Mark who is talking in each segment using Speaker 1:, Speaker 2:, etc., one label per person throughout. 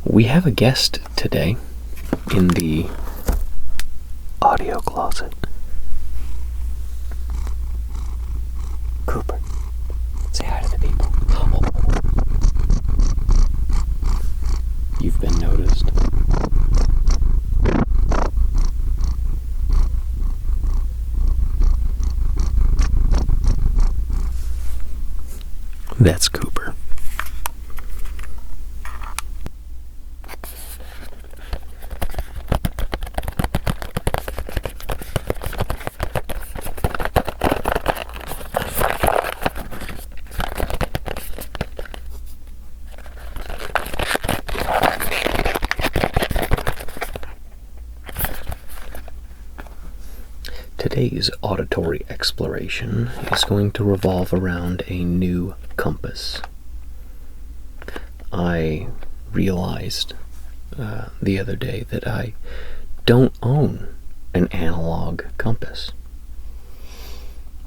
Speaker 1: We have a guest today in the audio closet. Cooper, say hi to the people. You've been noticed. That's Cooper. Today's auditory exploration is going to revolve around a new compass. I realized the other day that I don't own an analog compass,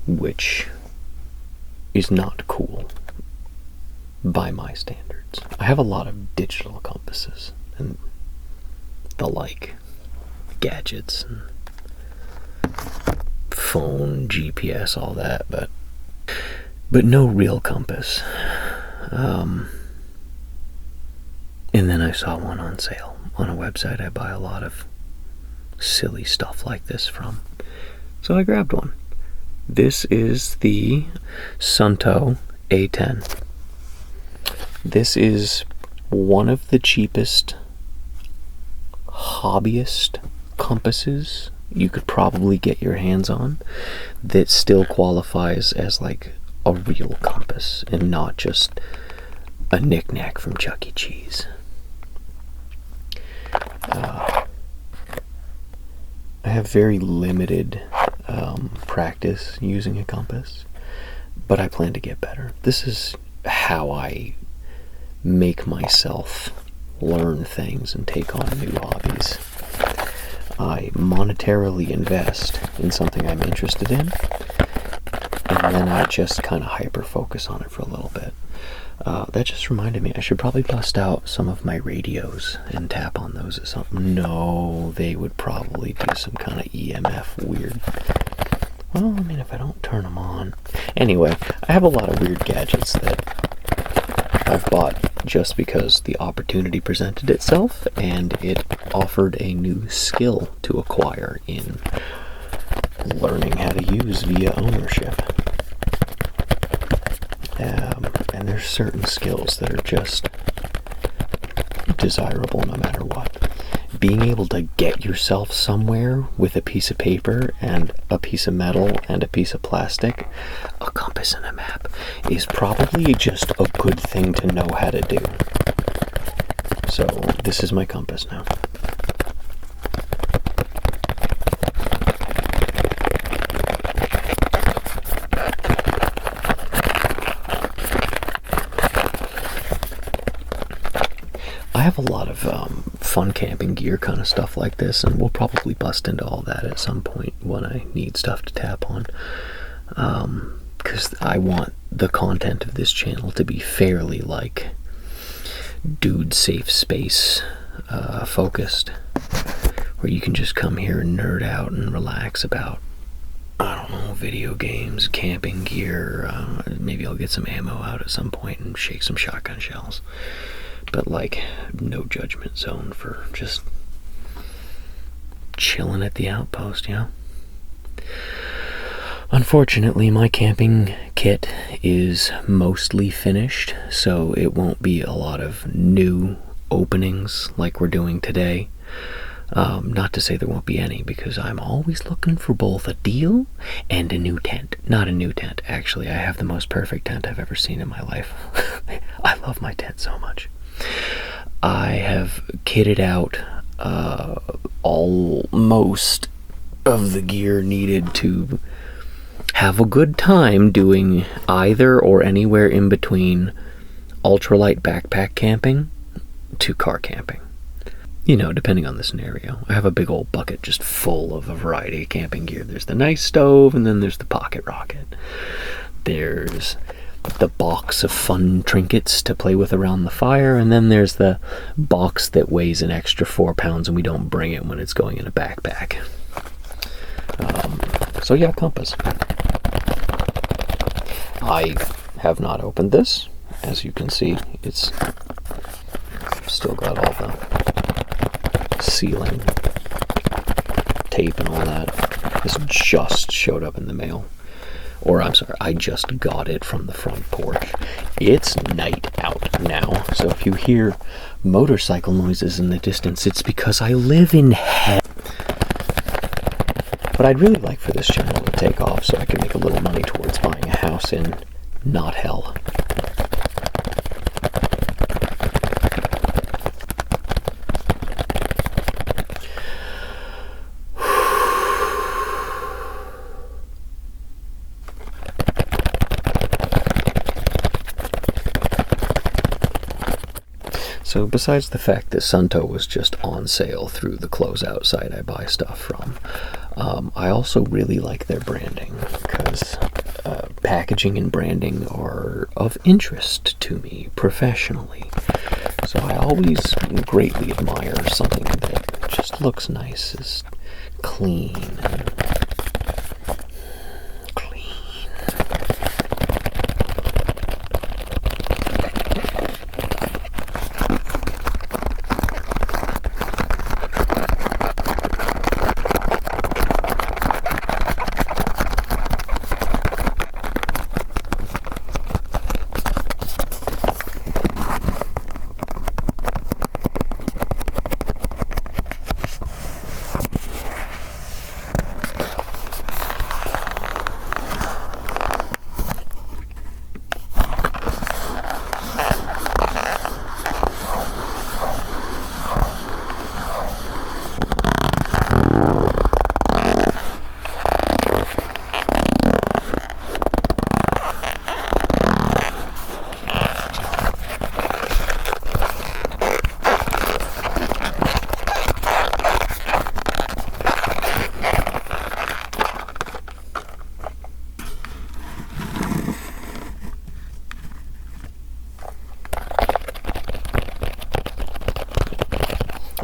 Speaker 1: which is not cool by my standards. I have a lot of digital compasses and the like, gadgets and phone, GPS, all that, but no real compass. And then I saw one on sale on a website I buy a lot of silly stuff like this from. So I grabbed one. This is the Sunto A10. This is one of the cheapest hobbyist compasses you could probably get your hands on that still qualifies as like a real compass and not just a knick-knack from Chuck E. Cheese. I have very limited practice using a compass, but I plan to get better. This is how I make myself learn things and take on new hobbies. I monetarily invest in something I'm interested in, and then I just kind of hyper-focus on it for a little bit. That just reminded me, I should probably bust out some of my radios and tap on those at something. No, they would probably do some kind of EMF weird. Well, I mean, if I don't turn them on. Anyway, I have a lot of weird gadgets that I've bought just because the opportunity presented itself and it offered a new skill to acquire in learning how to use via ownership. And there's certain skills that are just desirable no matter what. Being able to get yourself somewhere with a piece of paper and a piece of metal and a piece of plastic, a compass and a map, is probably just a good thing to know how to do. So this is my compass now. I have a lot of fun camping gear kind of stuff like this, and we'll probably bust into all that at some point when I need stuff to tap on, because I want the content of this channel to be fairly like dude safe space focused, where you can just come here and nerd out and relax about, I don't know, video games, camping gear. Maybe I'll get some ammo out at some point and shake some shotgun shells. But like, no judgment zone for just chilling at the outpost, you know? Unfortunately, my camping kit is mostly finished, so it won't be a lot of new openings like we're doing today. Not to say there won't be any, because I'm always looking for both a deal and a new tent. Not a new tent, actually. I have the most perfect tent I've ever seen in my life. I love my tent so much. I have kitted out almost of the gear needed to have a good time doing either or anywhere in between ultralight backpack camping to car camping. You know, depending on the scenario. I have a big old bucket just full of a variety of camping gear. There's the nice stove, and then there's the pocket rocket. There's the box of fun trinkets to play with around the fire, and then there's the box that weighs an extra 4 pounds and we don't bring it when it's going in a backpack. So yeah, compass. I have not opened this. As you can see, it's still got all the sealing tape and all that. This just showed up in the mail. Or I'm sorry, I just got it from the front porch. It's night out now, so if you hear motorcycle noises in the distance, it's because I live in hell. But I'd really like for this channel to take off so I can make a little money towards buying a house in not hell. So besides the fact that Sunto was just on sale through the closeout site I buy stuff from, I also really like their branding, because packaging and branding are of interest to me professionally. So I always greatly admire something that just looks nice, is clean and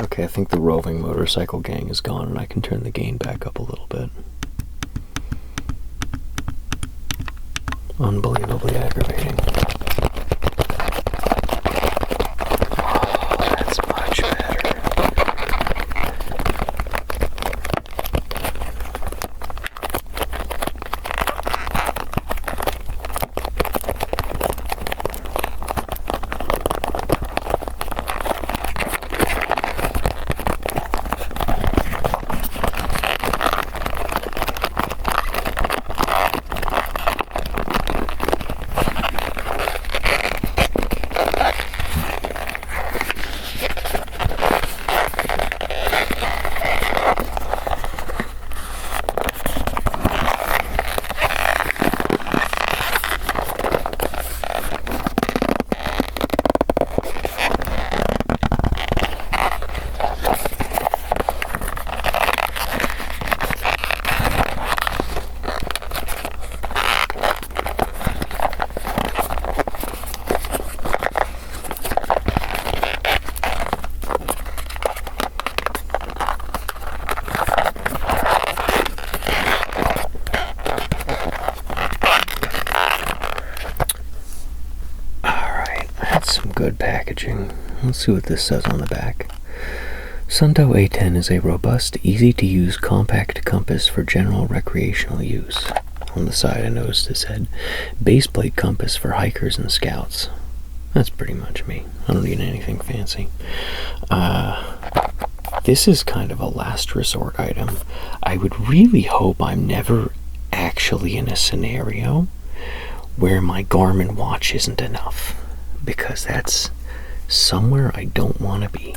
Speaker 1: okay, I think the roving motorcycle gang is gone and I can turn the gain back up a little bit. Unbelievably aggravating. Oh, that's much better. Some good packaging. Let's see what this says on the back. Sunto A10 is a robust, easy-to-use compact compass for general recreational use. On the side I noticed it said, base plate compass for hikers and scouts. That's pretty much me. I don't need anything fancy. This is kind of a last resort item. I would really hope I'm never actually in a scenario where my Garmin watch isn't enough, because that's somewhere I don't want to be.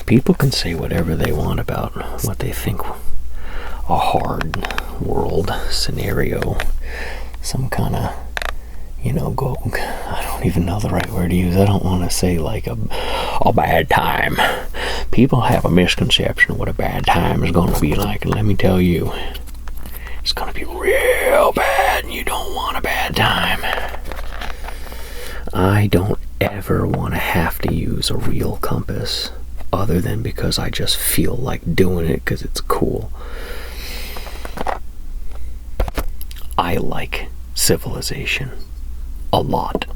Speaker 1: People can say whatever they want about what they think a hard world scenario, some kind of, I don't even know the right word to use. I don't want to say like a bad time. People have a misconception of what a bad time is going to be like, and let me tell you, it's going to be real real bad and you don't want a bad time. I don't ever want to have to use a real compass other than because I just feel like doing it because it's cool. I like civilization a lot.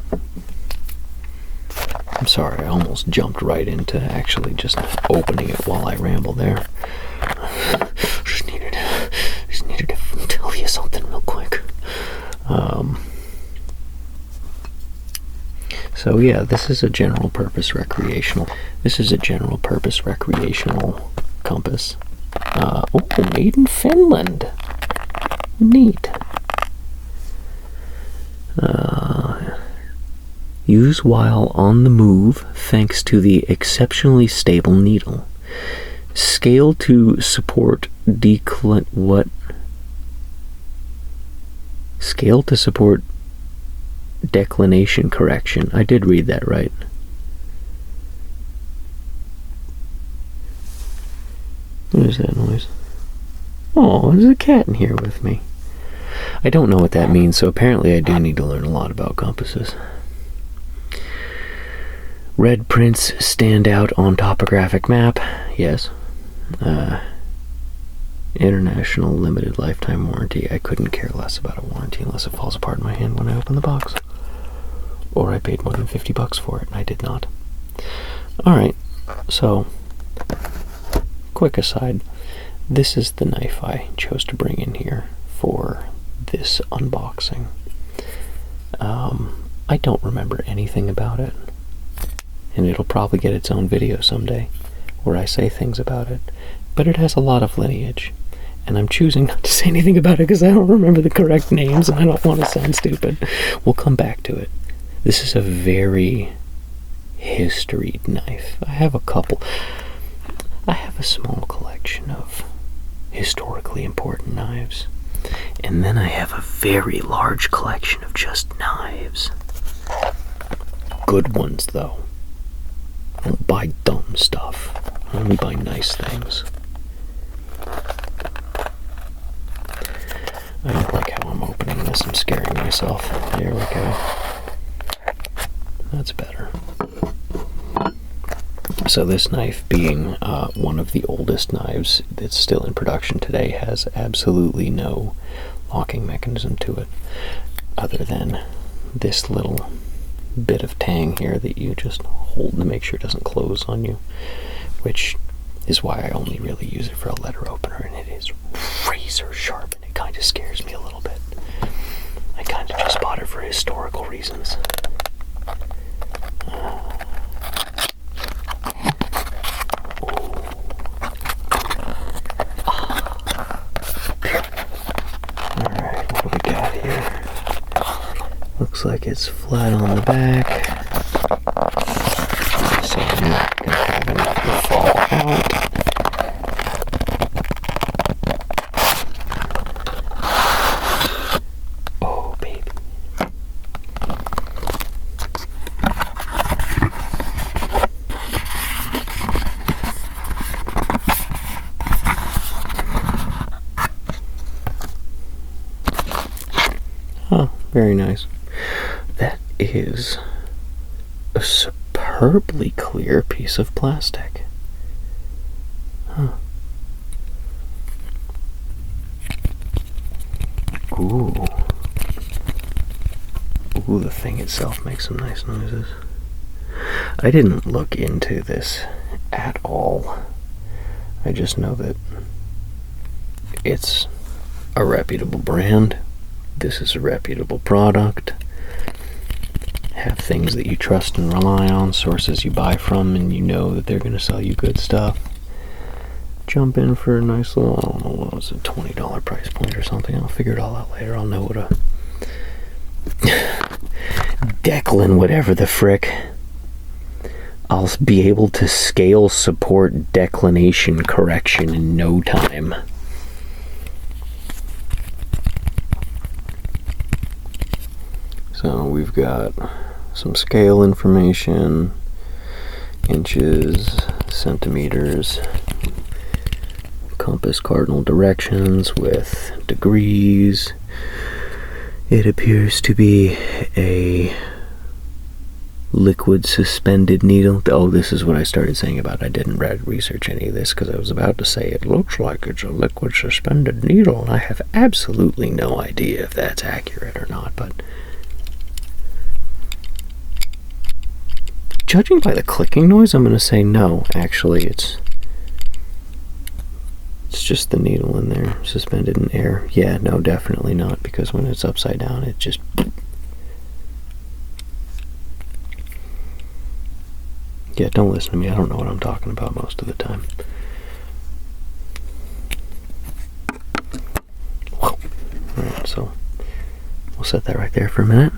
Speaker 1: I'm sorry, I almost jumped right into actually just opening it while I ramble there. Just needed to tell you something real quick. So yeah, this is a general purpose recreational. This is a general purpose recreational compass. Made in Finland. Neat. Use while on the move thanks to the exceptionally stable needle. Scale to support Scale to support declination correction. I did read that right. What is that noise? Oh, there's a cat in here with me. I don't know what that means, so apparently I do need to learn a lot about compasses. Red prints stand out on topographic map. Yes. International limited lifetime warranty. I couldn't care less about a warranty unless it falls apart in my hand when I open the box. Or I paid more than $50 for it, and I did not. Alright, so, quick aside. This is the knife I chose to bring in here for this unboxing. I don't remember anything about it. And it'll probably get its own video someday where I say things about it. But it has a lot of lineage. And I'm choosing not to say anything about it because I don't remember the correct names and I don't want to sound stupid. We'll come back to it. This is a very historied knife. I have a small collection of historically important knives. And then I have a very large collection of just knives. Good ones, though. I don't buy dumb stuff. I only buy nice things. I don't like how I'm opening this. I'm scaring myself. There we go. That's better. So this knife, being one of the oldest knives that's still in production today, has absolutely no locking mechanism to it other than this little bit of tang here that you just hold to make sure it doesn't close on you, which is why I only really use it for a letter opener, and it is razor sharp, and it kind of scares me a little bit. I kind of just bought it for historical reasons. Alright, what do we got here? Looks like it's flat on the back, so I'm not going to have anything fall out. Oh, baby. Huh, very nice. That is a superbly clear piece of plastic. Huh. Ooh. Ooh, the thing itself makes some nice noises. I didn't look into this at all. I just know that it's a reputable brand. This is a reputable product. Have things that you trust and rely on, sources you buy from, and you know that they're going to sell you good stuff. Jump in for a nice little, I don't know, what was it, $20 price point or something. I'll figure it all out later. I'll know what a Declan, whatever the frick. I'll be able to scale support declination correction in no time. So we've got some scale information, inches, centimeters, compass cardinal directions with degrees, It appears to be a liquid suspended needle. Oh, this is what I started saying about I didn't research any of this, because I was about to say it looks like it's a liquid suspended needle, and I have absolutely no idea if that's accurate or not, but judging by the clicking noise, I'm going to say no. Actually, it's just the needle in there suspended in air. Yeah, no, definitely not, because when it's upside down, it just... Yeah, don't listen to me. I don't know what I'm talking about most of the time. Alright, so we'll set that right there for a minute.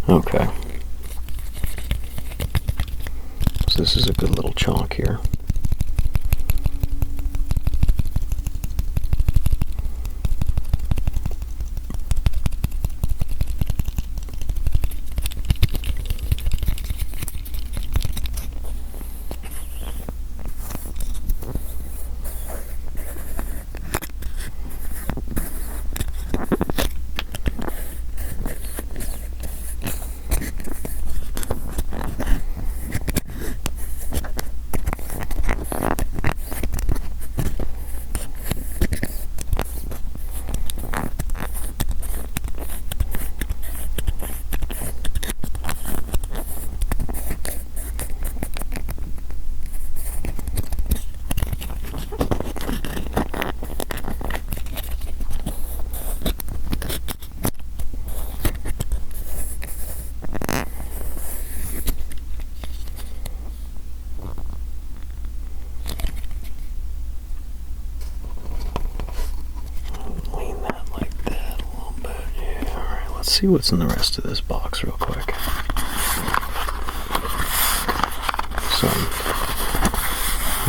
Speaker 1: Okay. So this is a good little chunk here. See what's in the rest of this box real quick. Some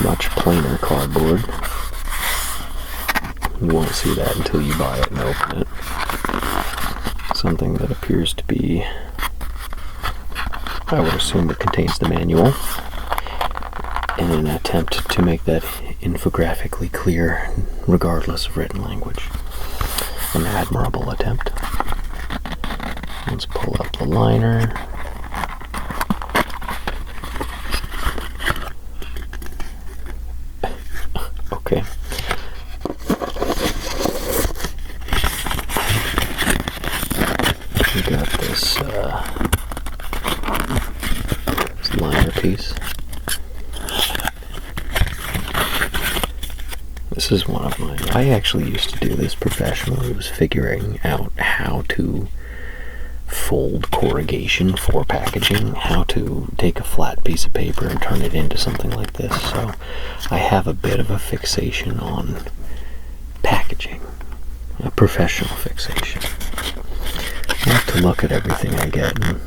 Speaker 1: much plainer cardboard. You won't see that until you buy it and open it. Something that appears to be, I would assume it contains the manual, in an attempt to make that infographically clear regardless of written language. An admirable attempt. Let's pull up the liner. Okay. We got this liner piece. This is one of mine. I actually used to do this professionally. It was figuring out how to fold corrugation for packaging, how to take a flat piece of paper and turn it into something like this. So I have a bit of a fixation on packaging, a professional fixation. I have to look at everything I get and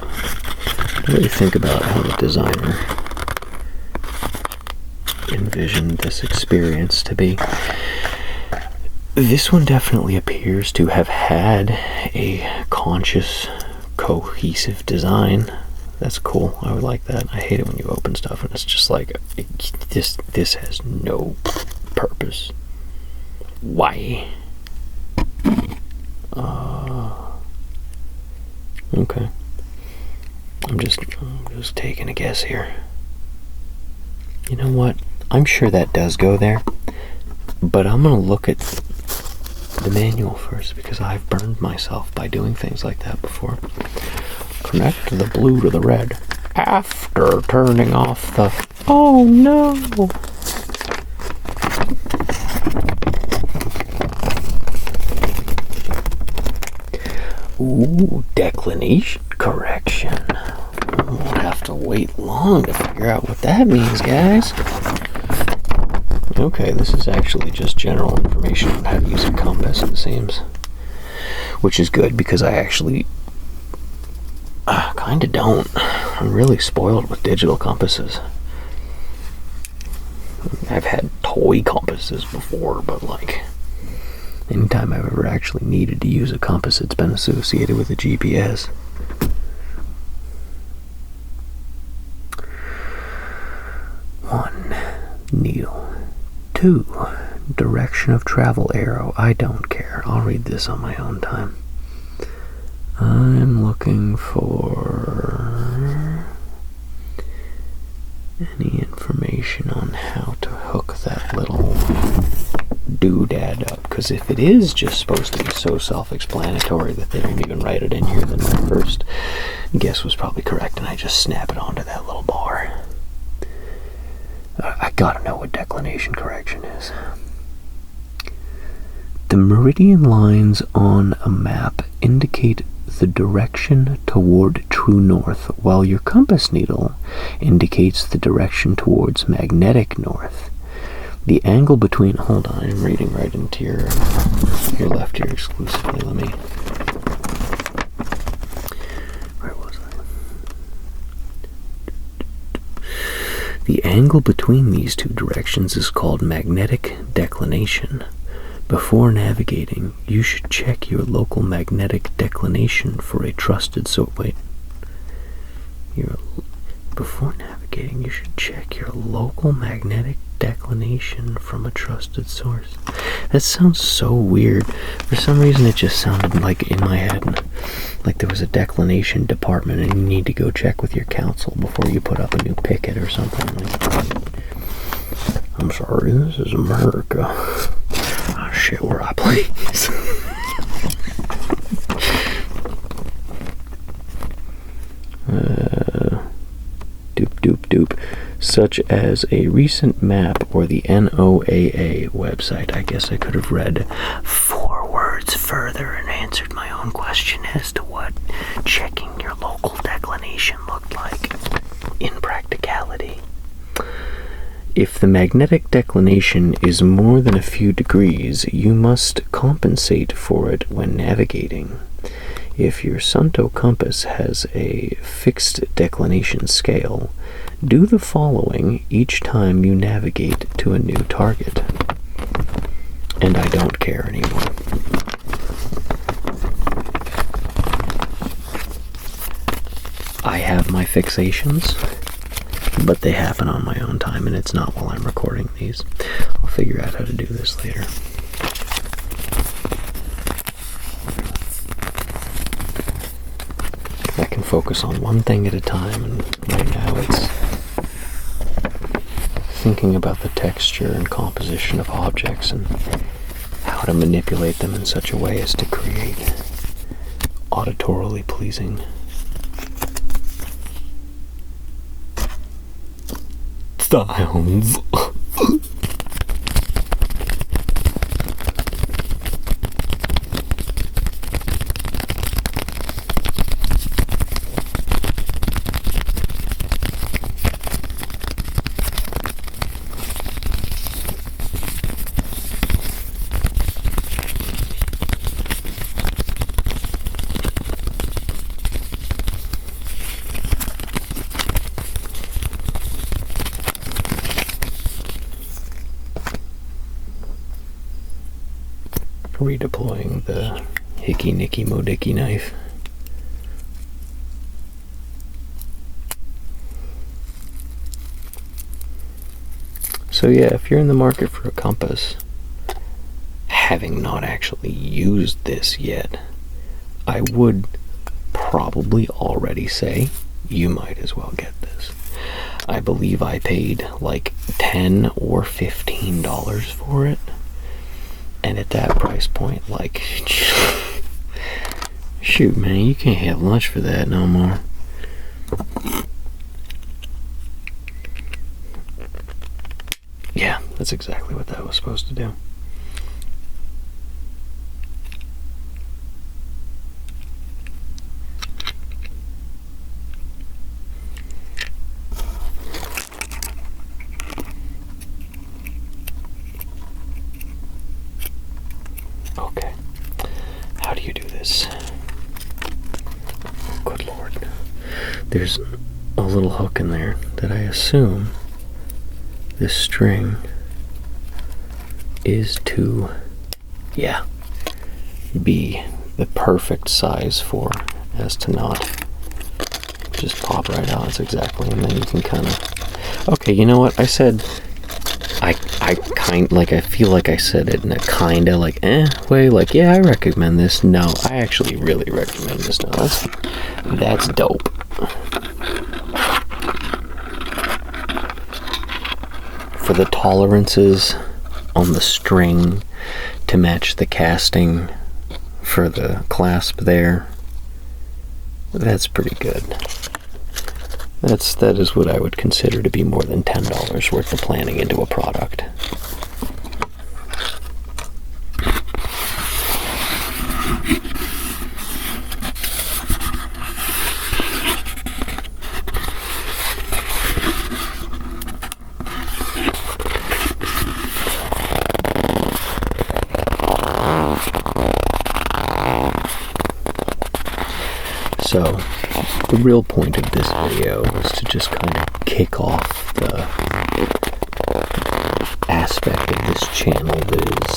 Speaker 1: really think about how the designer envisioned this experience to be. This one definitely appears to have had a conscious, cohesive design. That's cool. I would like that. I hate it when you open stuff and it's just like, this has no purpose. Why? Okay. I'm just taking a guess here. You know what? I'm sure that does go there, but I'm gonna look at the manual first, because I've burned myself by doing things like that before. Connect the blue to the red after turning off the... Oh no! Ooh, declination correction. I won't have to wait long to figure out what that means, guys. Okay, this is actually just general information on how to use a compass, it seems. Which is good, because I actually kind of don't. I'm really spoiled with digital compasses. I've had toy compasses before, but like, anytime I've ever actually needed to use a compass, it's been associated with a GPS. needle. 2. Direction of travel arrow. I don't care. I'll read this on my own time. I'm looking for any information on how to hook that little doodad up, because if it is just supposed to be so self-explanatory that they don't even write it in here, then my first guess was probably correct, and I just snap it onto that little bar. I gotta know what declination correction is. The meridian lines on a map indicate the direction toward true north, while your compass needle indicates the direction towards magnetic north. The angle between... Hold on, I'm reading right into your left ear exclusively. Let me... Where was I? The angle between these two directions is called magnetic declination. Before navigating, you should check your local magnetic declination for a trusted source. Before navigating, you should check your local magnetic declination from a trusted source. That sounds so weird. For some reason, it just sounded like in my head, like there was a declination department and you need to go check with your council before you put up a new picket or something. I'm sorry, this is America. Oh shit, where I please. Doop. Such as a recent map or the NOAA website. I guess I could have read 4 words further and answered my own question as to what checking your local declination looked like in practicality. If the magnetic declination is more than a few degrees, you must compensate for it when navigating. If your Santo compass has a fixed declination scale, do the following each time you navigate to a new target. And I don't care anymore. I have my fixations, but they happen on my own time, and it's not while I'm recording these. I'll figure out how to do this later. I can focus on one thing at a time, and right now it's thinking about the texture and composition of objects and how to manipulate them in such a way as to create auditorily pleasing sounds. Redeploying the hickey nicky modicky knife. So yeah, if you're in the market for a compass, having not actually used this yet, I would probably already say you might as well get this. I believe I paid like $10 or $15 for it. And at that price point, like, shoot, man, you can't have lunch for that no more. Yeah, that's exactly what that was supposed to do. Okay, how do you do this? Good Lord. There's a little hook in there that I assume this string is to, be the perfect size for, as to not just pop right out. It's exactly, and then you can kind of, okay, you know what? I said I feel like I said it in a kinda like way, like, yeah, I recommend this. No, I actually really recommend this. No, that's dope. For the tolerances on the string to match the casting for the clasp there, that's pretty good. That is what I would consider to be more than $10 worth of planning into a product. So, the real point of this video is to just kind of kick off the aspect of this channel that is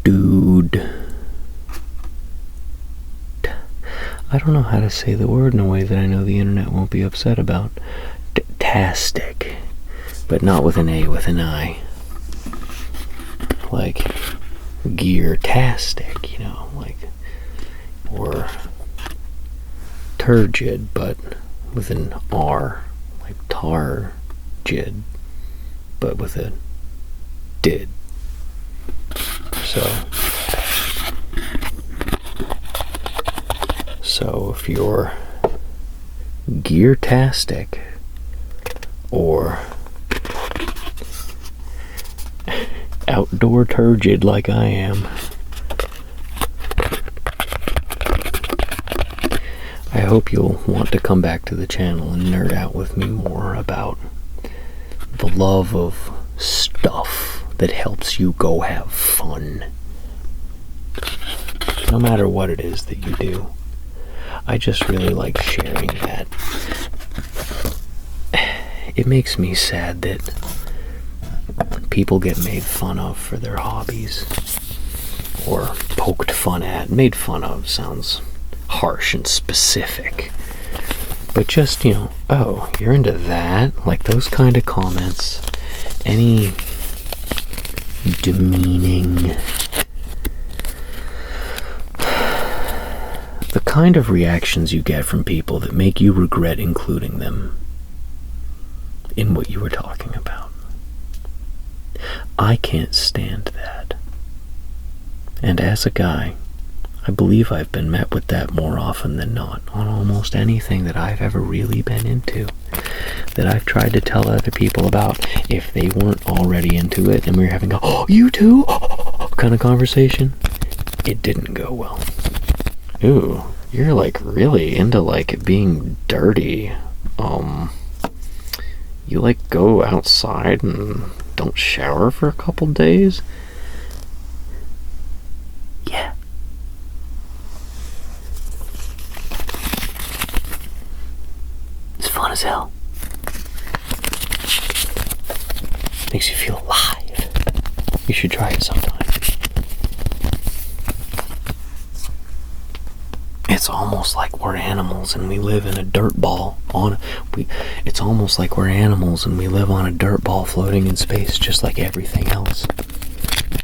Speaker 1: dude. I don't know how to say the word in a way that I know the internet won't be upset about. Tastic. But not with an A, with an I. Like, gear-tastic, you know, like, or turgid, but with an R, like targid, but with a did. So if you're gear-tastic or outdoor turgid like I am, I hope you'll want to come back to the channel and nerd out with me more about the love of stuff that helps you go have fun. No matter what it is that you do. I just really like sharing that. It makes me sad that people get made fun of for their hobbies, or poked fun at. Made fun of sounds harsh and specific, but just, you know, oh, you're into that? Like those kind of comments, any demeaning, the kind of reactions you get from people that make you regret including them in what you were talking about. I can't stand that. And as a guy, I believe I've been met with that more often than not on almost anything that I've ever really been into, that I've tried to tell other people about if they weren't already into it, and we were having a, oh, you too? kind of conversation. It didn't go well. Ooh, you're like really into like being dirty. You like go outside and don't shower for a couple days? Yeah. It's fun as hell. Makes you feel alive. You should try it sometime. It's almost like we're animals and we live in a dirt ball it's almost like we're animals and we live on a dirt ball floating in space, just like everything else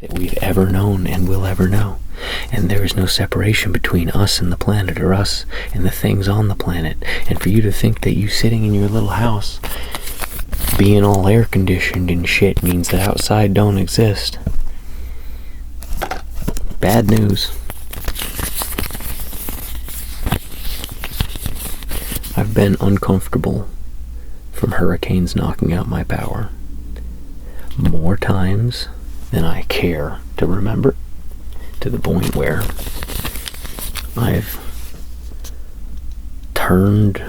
Speaker 1: that we've ever known and will ever know. And there is no separation between us and the planet, or us and the things on the planet. And for you to think that you sitting in your little house being all air conditioned and shit means that outside don't exist. Bad news. I've been uncomfortable from hurricanes knocking out my power more times than I care to remember, to the point where I've turned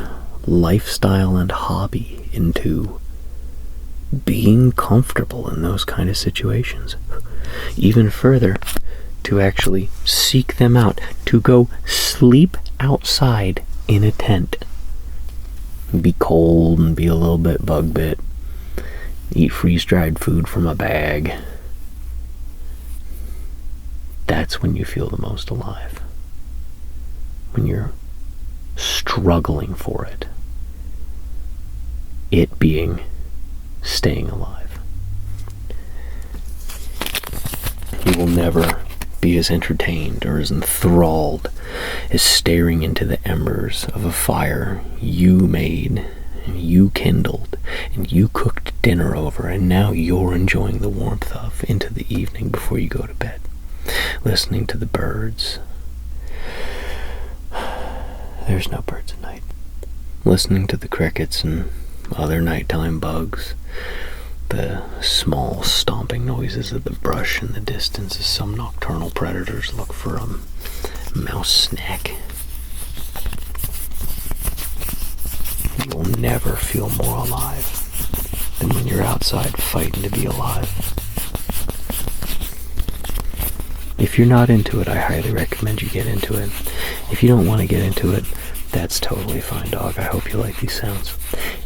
Speaker 1: lifestyle and hobby into being comfortable in those kind of situations. Even further, to actually seek them out, to go sleep outside in a tent. Be cold and be a little bit bug bit. Eat freeze-dried food from a bag. That's when you feel the most alive. When you're struggling for it. It being staying alive. You will never be as entertained or as enthralled as staring into the embers of a fire you made and you kindled and you cooked dinner over, and now you're enjoying the warmth of into the evening before you go to bed, listening to the birds. There's no birds at night. Listening to the crickets and other nighttime bugs, the small stomping noises of the brush in the distance as some nocturnal predators look for a mouse snack. You will never feel more alive than when you're outside fighting to be alive. If you're not into it, I highly recommend you get into it. If you don't want to get into it, that's totally fine, dog. I hope you like these sounds.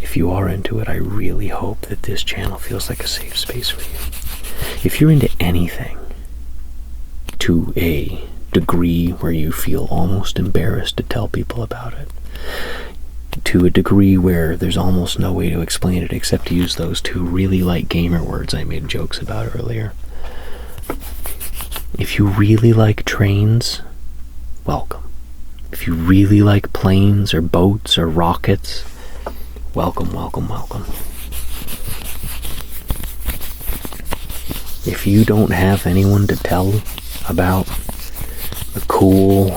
Speaker 1: If you are into it, I really hope that this channel feels like a safe space for you. If you're into anything to a degree where you feel almost embarrassed to tell people about it, to a degree where there's almost no way to explain it except to use those two really light gamer words I made jokes about earlier. If you really like trains, welcome. If you really like planes or boats or rockets, welcome, welcome, welcome. If you don't have anyone to tell about the cool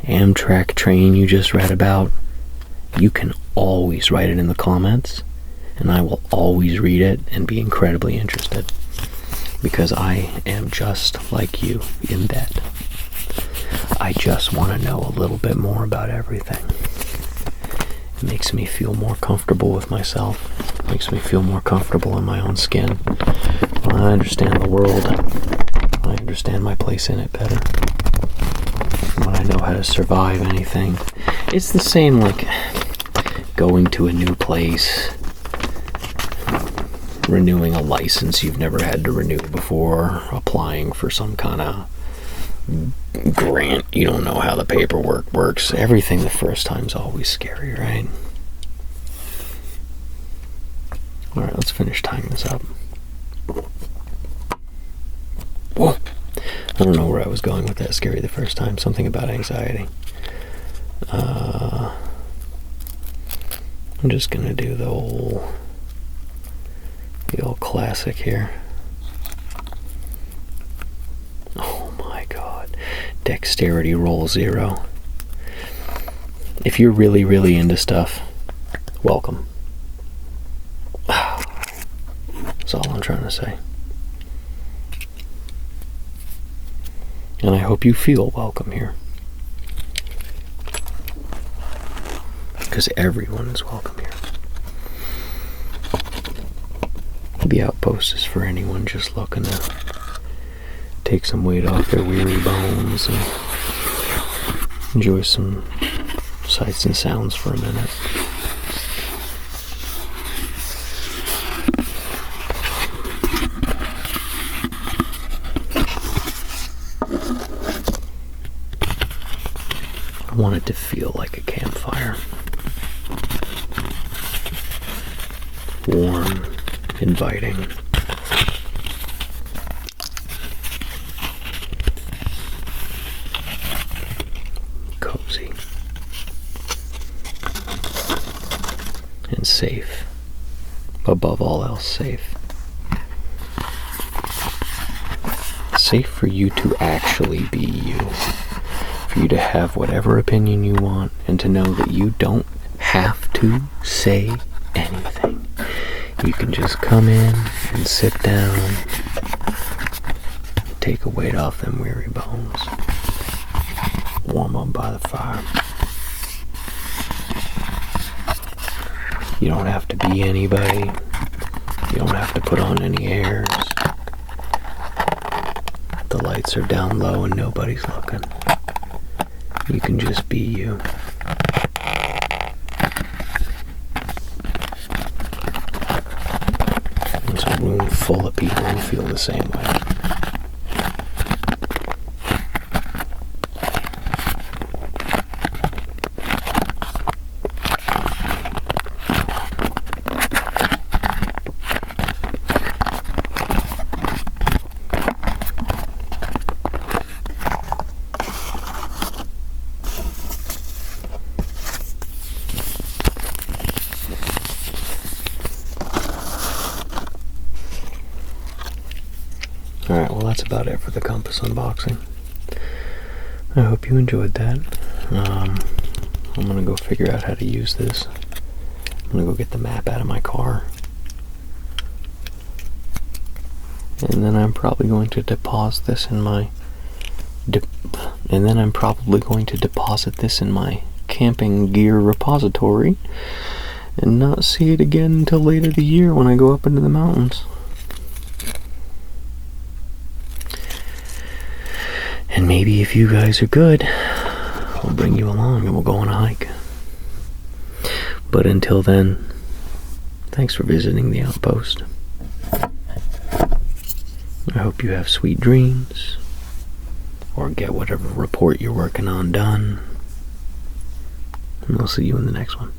Speaker 1: Amtrak train you just read about, you can always write it in the comments, and I will always read it and be incredibly interested, because I am just like you in that. I just want to know a little bit more about everything. It makes me feel more comfortable with myself. It makes me feel more comfortable in my own skin. When I understand the world, I understand my place in it better. When I know how to survive anything. It's the same like going to a new place, renewing a license you've never had to renew before, applying for some kind of grant. You don't know how the paperwork works. Everything the first time's always scary, right? Alright, let's finish tying this up. Whoa! I don't know where I was going with that scary the first time. Something about anxiety. I'm just gonna do the old classic here. Oh my god. Dexterity roll 0. If you're really, really into stuff, welcome. That's all I'm trying to say. And I hope you feel welcome here. Because everyone is welcome here. The outpost is for anyone just looking to take some weight off their weary bones and enjoy some sights and sounds for a minute. I want it to feel like a campfire. Warm, inviting. Cozy. And safe. Above all else, safe. Safe for you to actually be you. For you to have whatever opinion you want, and to know that you don't have to say anything. You can just come in and sit down, take a weight off them weary bones, warm up by the fire. You don't have to be anybody. You don't have to put on any airs. The lights are down low and nobody's looking. You can just be you. There's a room full of people who feel the same way. Alright, well that's about it for the compass unboxing. I hope you enjoyed that. I'm gonna go figure out how to use this. I'm gonna go get the map out of my car. And then I'm probably going to deposit this in my camping gear repository and not see it again until later the year when I go up into the mountains. And maybe if you guys are good, I'll bring you along and we'll go on a hike. But until then, thanks for visiting the outpost. I hope you have sweet dreams, or get whatever report you're working on done. And I'll see you in the next one.